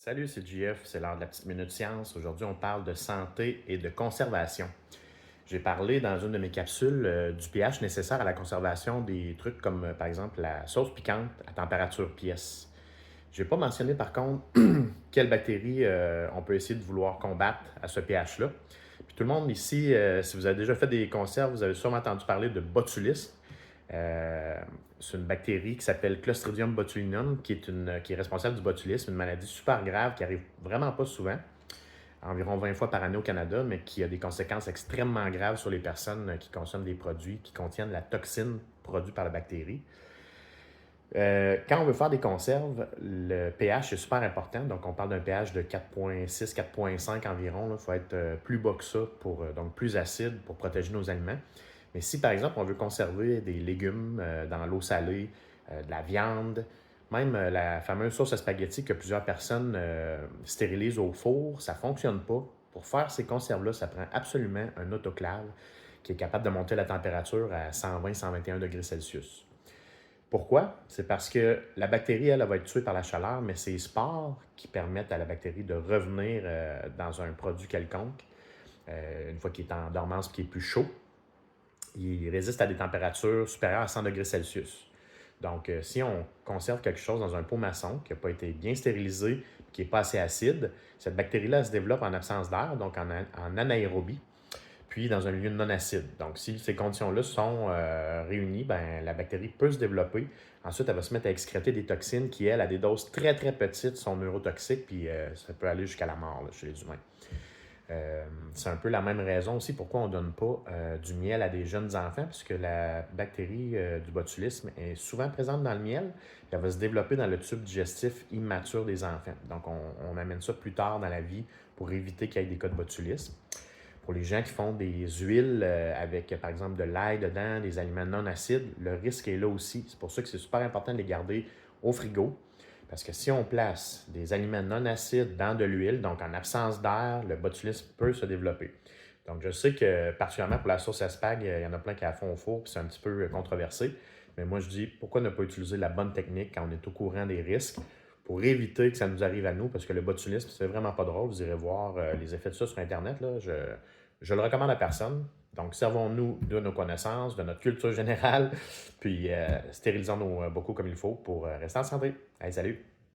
Salut, c'est JF, c'est l'heure de la petite minute science. Aujourd'hui, on parle de santé et de conservation. J'ai parlé dans une de mes capsules du pH nécessaire à la conservation des trucs comme par exemple la sauce piquante à température pièce. Je n'ai pas mentionné par contre quelles bactéries on peut essayer de vouloir combattre à ce pH-là. Puis tout le monde ici, si vous avez déjà fait des conserves, vous avez sûrement entendu parler de botulisme. Euh, c'est une bactérie qui s'appelle Clostridium botulinum, qui est responsable du botulisme, une maladie super grave qui arrive vraiment pas souvent, environ 20 fois par année au Canada, mais qui a des conséquences extrêmement graves sur les personnes qui consomment des produits qui contiennent la toxine produite par la bactérie. Quand on veut faire des conserves, le pH est super important. Donc, on parle d'un pH de 4,6, 4,5 environ. Il faut être plus bas que ça, donc plus acide pour protéger nos aliments. Mais si, par exemple, on veut conserver des légumes dans l'eau salée, de la viande, même la fameuse sauce à spaghetti que plusieurs personnes stérilisent au four, ça ne fonctionne pas. Pour faire ces conserves-là, ça prend absolument un autoclave qui est capable de monter la température à 120-121 degrés Celsius. Pourquoi? C'est parce que la bactérie, elle va être tuée par la chaleur, mais c'est les spores qui permettent à la bactérie de revenir dans un produit quelconque, une fois qu'il est en dormance et qu'il est plus chaud. Il résiste à des températures supérieures à 100 degrés Celsius. Donc, si on conserve quelque chose dans un pot maçon qui n'a pas été bien stérilisé, qui n'est pas assez acide, cette bactérie-là se développe en absence d'air, donc en anaérobie, puis dans un milieu non acide. Donc, si ces conditions-là sont réunies, ben, la bactérie peut se développer. Ensuite, elle va se mettre à excréter des toxines qui, elles, à des doses très, très petites, sont neurotoxiques, puis ça peut aller jusqu'à la mort là, chez les humains. C'est un peu la même raison aussi pourquoi on ne donne pas du miel à des jeunes enfants, puisque la bactérie du botulisme est souvent présente dans le miel, puis elle va se développer dans le tube digestif immature des enfants. Donc, on amène ça plus tard dans la vie pour éviter qu'il y ait des cas de botulisme. Pour les gens qui font des huiles avec, par exemple, de l'ail dedans, des aliments non acides, le risque est là aussi. C'est pour ça que c'est super important de les garder au frigo. Parce que si on place des aliments non acides dans de l'huile, donc en absence d'air, le botulisme peut se développer. Donc, je sais que particulièrement pour la sauce à spag, il y en a plein qui la font au four, puis c'est un petit peu controversé. Mais moi, je dis, pourquoi ne pas utiliser la bonne technique quand on est au courant des risques pour éviter que ça nous arrive à nous, parce que le botulisme, c'est vraiment pas drôle. Vous irez voir les effets de ça sur Internet. Là. Je le recommande à personne. Donc, servons-nous de nos connaissances, de notre culture générale, puis stérilisons nos bocaux comme il faut pour rester en santé. Allez, salut!